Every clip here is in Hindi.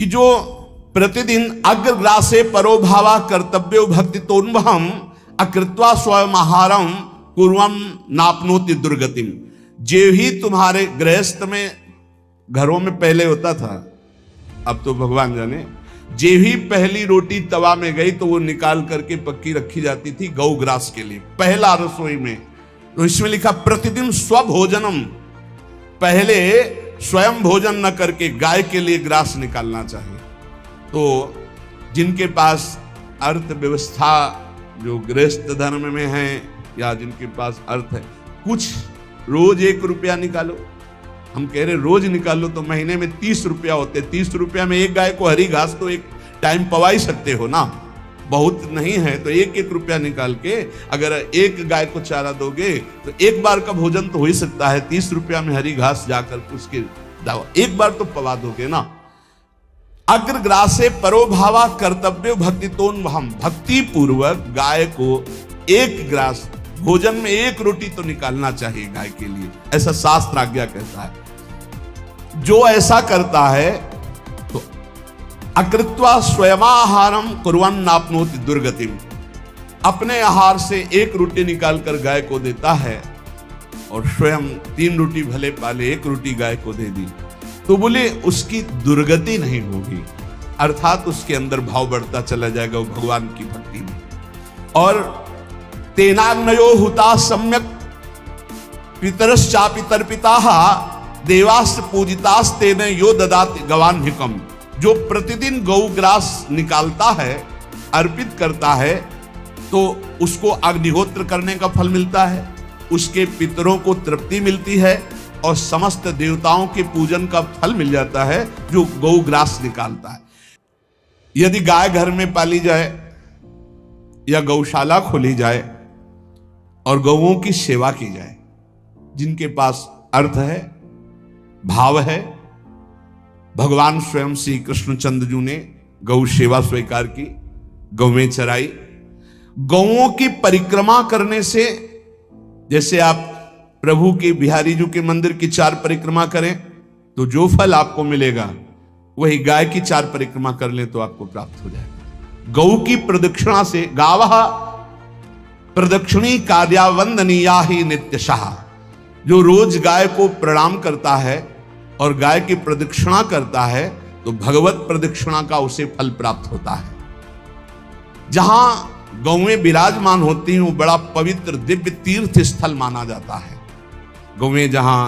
कि जो प्रतिदिन अग्रग्रासे परोभावा कर्तव्यो भक्ति तोन्वहम अकृत्वा स्वयं आहारम कुर्वम नापनोति दुर्गतिम। जे ही तुम्हारे गृहस्थ में घरों में पहले होता था, अब तो भगवान जाने, जे ही पहली रोटी तवा में गई तो वो निकाल करके पक्की रखी जाती थी गौग्रास के लिए, पहला रसोई में। तो इसमें लिखा प्रतिदिन स्वभोजनम, पहले स्वयं भोजन न करके गाय के लिए ग्रास निकालना चाहिए। तो जिनके पास अर्थव्यवस्था जो गृहस्थ धर्म में है या जिनके पास अर्थ है, कुछ रोज 1 रुपया निकालो। हम कह रहे रोज निकालो तो महीने में 30 रुपया होते, 30 रुपया में एक गाय को हरी घास तो एक टाइम पवा ही सकते हो ना, बहुत नहीं है तो 1-1 रुपया निकाल के अगर एक गाय को चारा दोगे तो एक बार का भोजन तो हो ही सकता है। 30 रुपया में हरी घास जाकर उसके दावा एक बार तो पवा दोगे ना। अग्रग्रासे परोभावा कर्तव्य भक्ति तोन्वहम, भक्ति पूर्वक गाय को एक ग्रास भोजन में 1 रोटी तो निकालना चाहिए गाय के लिए, ऐसा शास्त्र आज्ञा कहता है। जो ऐसा करता है तो अकृत्वा स्वयमाहारम कुर्वन् नाप्नोति दुर्गतिम, अपने आहार से 1 रोटी निकालकर गाय को देता है और स्वयं 3 रोटी भले पाले 1 रोटी गाय को दे दी तो बोले उसकी दुर्गति नहीं होगी, अर्थात उसके अंदर भाव बढ़ता चला जाएगा वो भगवान की भक्ति में। और तेनाग्नयो हुता सम्यक पितरश्चा पितर्पिताः देवास्त पूजितास्त तेने यो ददाति गवान्हिकम, जो प्रतिदिन गौग्रास निकालता है अर्पित करता है तो उसको अग्निहोत्र करने का फल मिलता है, उसके पितरों को तृप्ति मिलती है और समस्त देवताओं के पूजन का फल मिल जाता है जो गौग्रास निकालता है। यदि गाय घर में पाली जाए या गौशाला खोली जाए और गौओं की सेवा की जाए, जिनके पास अर्थ है भाव है, भगवान स्वयं श्री कृष्णचंद्र जी ने गौ सेवा स्वीकार की, गौवें चराई। गौओं की परिक्रमा करने से, जैसे आप प्रभु के बिहारी जी के मंदिर की 4 परिक्रमा करें तो जो फल आपको मिलेगा वही गाय की 4 परिक्रमा कर लें तो आपको प्राप्त हो जाएगा। गौ की प्रदक्षिणा से, गावः प्रदक्षिणी कार्या वंदनीया ही नित्यशः, जो रोज गाय को प्रणाम करता है और गाय की प्रदक्षिणा करता है तो भगवत प्रदक्षिणा का उसे फल प्राप्त होता है। जहां गौएं विराजमान होती हैं वो बड़ा पवित्र दिव्य तीर्थ स्थल माना जाता है। गौएं जहां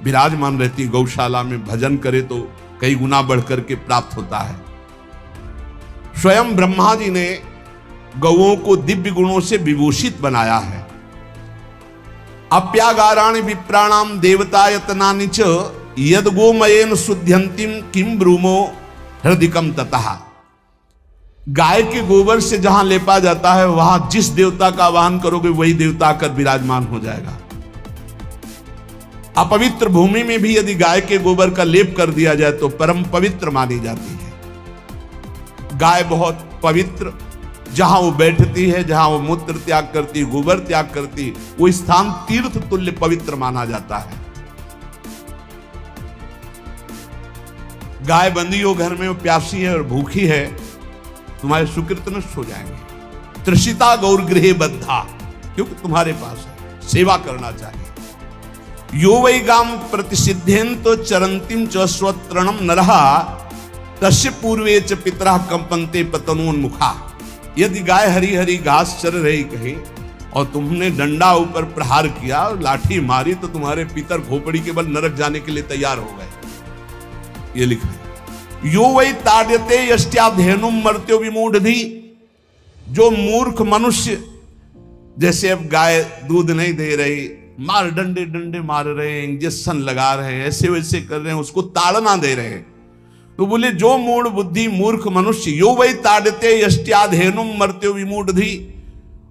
विराजमान रहती, गौशाला में भजन करे तो कई गुना बढ़कर के प्राप्त होता है। स्वयं ब्रह्मा जी ने गौओं को दिव्य गुणों से विभूषित बनाया है। अप्यागाराणि विप्राणाम देवतायतनानि च यद गोमयेन शुद्ध्यंतिम किम ब्रूमो हृदिकम ततः। गाय के गोबर से जहां लेपा जाता है वहां जिस देवता का आवाहन करोगे वही देवता आकर विराजमान हो जाएगा। अपवित्र भूमि में भी यदि गाय के गोबर का लेप कर दिया जाए तो परम पवित्र मानी जाती है। गाय बहुत पवित्र, जहां वो बैठती है, जहां वो मूत्र त्याग करती, गोबर त्याग करती, वो स्थान तीर्थ तुल्य पवित्र माना जाता है। गाय बंदी हो घर में, वो प्यासी है और भूखी है, तुम्हारे सुकृत नष्ट हो जाएंगे। तृषिता गौर गृहे बद्धा, क्योंकि तुम्हारे पास है, सेवा करना चाहिए। यो वै गाम प्रतिसिद्धेन तो चरंतिम च स्वतरणम नरहा तस्य पूर्वे च पितरा कंपन्ते पतनोन्मुखा। यदि गाय हरी हरी घास चर रही कहीं और तुमने डंडा ऊपर प्रहार किया और लाठी मारी तो तुम्हारे पितर खोपड़ी के बल नरक जाने के लिए तैयार हो गए। ये लिखा है। यो वै ताड्यते यष्ट्याधेनुम मर्त्यो विमूढ़धि, जो मूर्ख मनुष्य, जैसे अब गाय दूध नहीं दे रही, मार डंडे डंडे मार रहे हैं, इंजेक्शन लगा रहे हैं, ऐसे वैसे कर रहे हैं, उसको ताड़ना दे रहे हैं, तो बोले जो मूढ़ बुद्धि मूर्ख मनुष्य, यो वै ताड्यते यष्ट्याधेनुम मर्त्यो विमूढ़धि,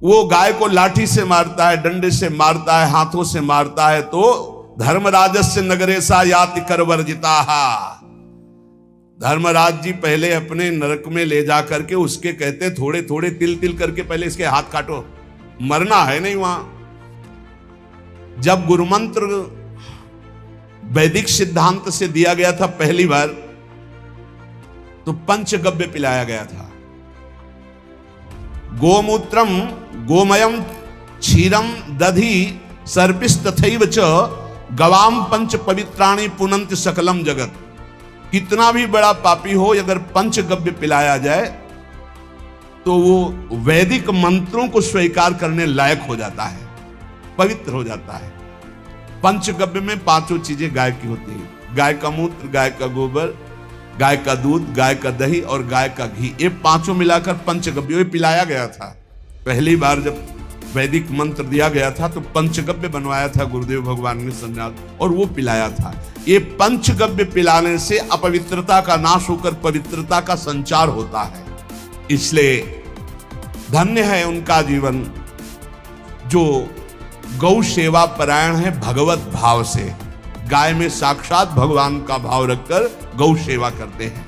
वो गाय को लाठी से मारता है, डंडे से मारता है, हाथों से मारता है, तो धर्मराजस्य नगरेशा याति करवर्जिताः। धर्मराज जी पहले अपने नरक में ले जा करके उसके कहते थोड़े थोड़े तिल तिल करके पहले इसके हाथ काटो, मरना है नहीं वहां। जब गुरुमंत्र वैदिक सिद्धांत से दिया गया था पहली बार, तो पंचगव्य पिलाया गया था। गोमूत्रम गोमयम क्षीरम दधि सर्पिस्तथैव च गवाम पंच पवित्राणि पुनंत सकलम जगत। कितना भी बड़ा पापी हो, अगर पंचगव्य पिलाया जाए तो वो वैदिक मंत्रों को स्वीकार करने लायक हो जाता है, पवित्र हो जाता है। पंचगव्य में पांचों चीजें गाय की होती हैं। गाय का मूत्र, गाय का गोबर, गाय का दूध, गाय का दही और गाय का घी, ये पांचों मिलाकर पंचगव्य पिलाया गया था। पहली बार जब वैदिक मंत्र दिया गया था तो पंचगव्य बनवाया था गुरुदेव भगवान ने सन्यास, और वो पिलाया था। ये पंचगव्य पिलाने से अपवित्रता का नाश होकर पवित्रता का संचार होता है। इसलिए धन्य है उनका जीवन जो गौ सेवा परायण है, भगवत भाव से गाय में साक्षात भगवान का भाव रखकर गौ सेवा करते हैं।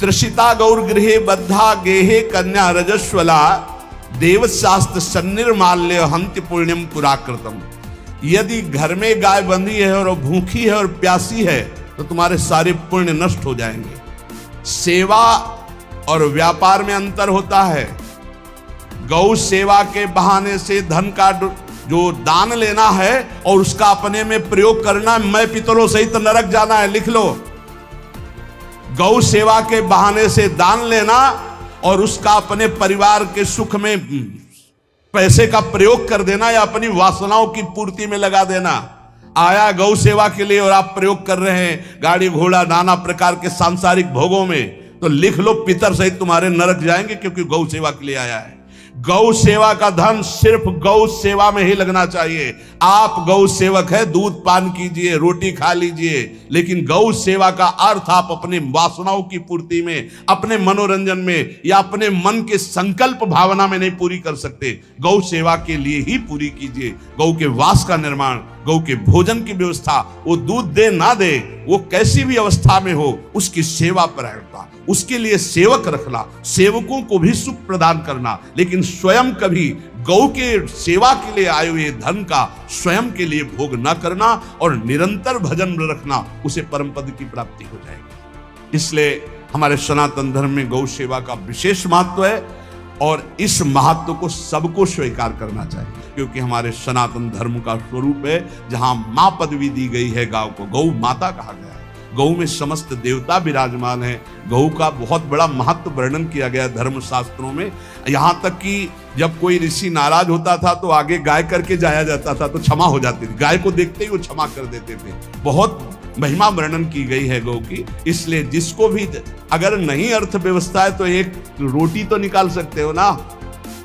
त्रिषिता गौर गृहे बद्धा गेहे कन्या रजस्वला देवशास्त्र सन्निर्माल्य हंति पुण्यम पुराकृतम। यदि घर में गाय बंधी है और भूखी है और प्यासी है तो तुम्हारे सारे पुण्य नष्ट हो जाएंगे। सेवा और व्यापार में अंतर होता है। गौ सेवा के बहाने से धन का जो दान लेना है और उसका अपने में प्रयोग करना, मैं पितरों सहित नरक जाना है, लिख लो। गौ सेवा के बहाने से दान लेना और उसका अपने परिवार के सुख में पैसे का प्रयोग कर देना या अपनी वासनाओं की पूर्ति में लगा देना। आया गौ सेवा के लिए और आप प्रयोग कर रहे हैं गाड़ी घोड़ा नाना प्रकार के सांसारिक भोगों में, तो लिख लो पितर सहित तुम्हारे नरक जाएंगे, क्योंकि गौ सेवा के लिए आया है। गौ सेवा का धन सिर्फ गौ सेवा में ही लगना चाहिए। आप गौ सेवक है, दूध पान कीजिए, रोटी खा लीजिए, लेकिन गौ सेवा का अर्थ आप अपने वासनाओं की पूर्ति में, अपने मनोरंजन में या अपने मन के संकल्प भावना में नहीं पूरी कर सकते। गौ सेवा के लिए ही पूरी कीजिए। गौ के वास का निर्माण, गौ के भोजन की व्यवस्था, वो दूध दे ना दे, वो कैसी भी अवस्था में हो, उसकी सेवा परायणता, उसके लिए सेवक रखना, सेवकों को भी सुख प्रदान करना, लेकिन स्वयं कभी गौ के सेवा के लिए आए हुए धन का स्वयं के लिए भोग न करना और निरंतर भजन रखना, उसे परम पद की प्राप्ति हो जाएगी। इसलिए हमारे सनातन धर्म में गौ सेवा का विशेष महत्व है और इस महत्व को सबको स्वीकार करना चाहिए, क्योंकि हमारे सनातन धर्म का स्वरूप है जहां मां पदवी दी गई है, गांव को गौ माता कहा गया है। गौ में समस्त देवता विराजमान है। गौ का बहुत बड़ा महत्व वर्णन किया गया धर्म शास्त्रों में। यहाँ तक कि जब कोई ऋषि नाराज होता था तो आगे गाय करके जाया जाता था तो क्षमा हो जाती थी। गाय को देखते ही वो क्षमा कर देते थे। बहुत महिमा वर्णन की गई है गौ की। इसलिए जिसको भी अगर नहीं अर्थव्यवस्था है तो एक रोटी तो निकाल सकते हो ना।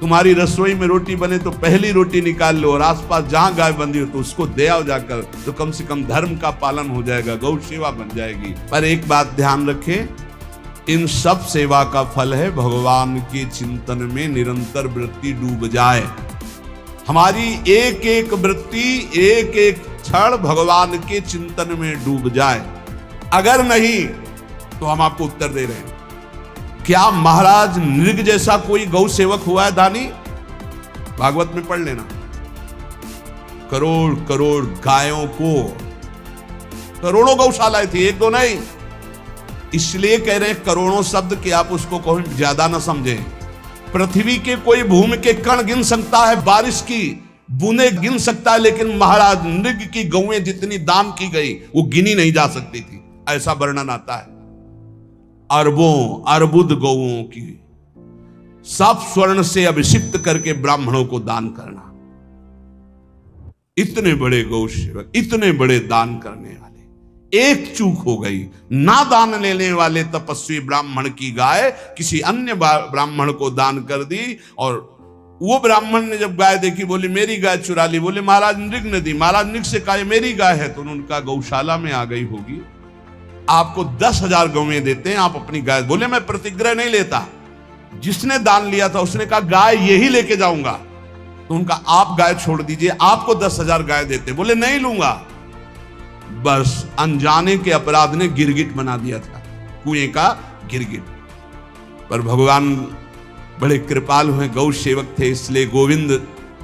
तुम्हारी रसोई में रोटी बने तो पहली रोटी निकाल लो और आसपास जहां गाय बंधी हो तो उसको दे आओ जाकर, तो कम से कम धर्म का पालन हो जाएगा, गौ सेवा बन जाएगी। पर एक बात ध्यान रखें, इन सब सेवा का फल है भगवान के चिंतन में निरंतर वृत्ति डूब जाए। हमारी एक एक वृत्ति, एक एक क्षण भगवान के चिंतन में डूब जाए। अगर नहीं तो हम आपको उत्तर दे रहे हैं, क्या महाराज नृग जैसा कोई गौ सेवक हुआ है दानी? भागवत में पढ़ लेना। करोड़ करोड़ गायों को, करोड़ों गौशालाएं थी, एक दो नहीं। इसलिए कह रहे हैं करोड़ों शब्द कि आप उसको कहीं ज्यादा ना समझें। पृथ्वी के कोई भूमि के कण गिन सकता है, बारिश की बूंदे गिन सकता है, लेकिन महाराज नृग की गौएं जितनी दान की गई वो गिनी नहीं जा सकती थी, ऐसा वर्णन आता है। अरबों अर्बुद गौओं की सब स्वर्ण से अभिषिक्त करके ब्राह्मणों को दान करना। इतने बड़े गौ सेवक, इतने बड़े दान करने वाले, एक चूक हो गई, ना दान लेने वाले तपस्वी ब्राह्मण की गाय किसी अन्य ब्राह्मण को दान कर दी। और वो ब्राह्मण ने जब गाय देखी बोली मेरी गाय चुरा ली। बोले महाराज नृग ने दी। महाराज नृग से कहा मेरी गाय है, तो उन्होंने कहा गौशाला में आ गई होगी, आपको 10,000 गौएं देते हैं, आप अपनी गाय। बोले मैं प्रतिग्रह नहीं लेता। जिसने दान लिया था उसने कहा गाय यही लेके जाऊंगा, तो उनका आप गाय छोड़ दीजिए, आपको 10,000 गाय देते। बोले नहीं लूंगा। बस अनजाने के अपराध ने गिरगिट बना दिया था, कुएं का गिरगिट। पर भगवान बड़े कृपालु हैं, गौ सेवक थे, इसलिए गोविंद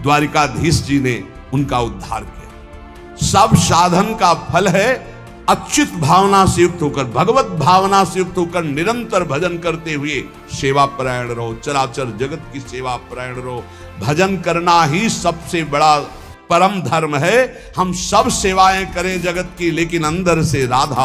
द्वारिकाधीश जी ने उनका उद्धार किया। सब साधन का फल है अच्युत भावना से युक्त होकर, भगवत भावना से युक्त होकर निरंतर भजन करते हुए सेवा परायण रहो, चराचर जगत की सेवा परायण रहो। भजन करना ही सबसे बड़ा परम धर्म है। हम सब सेवाएं करें जगत की, लेकिन अंदर से राधा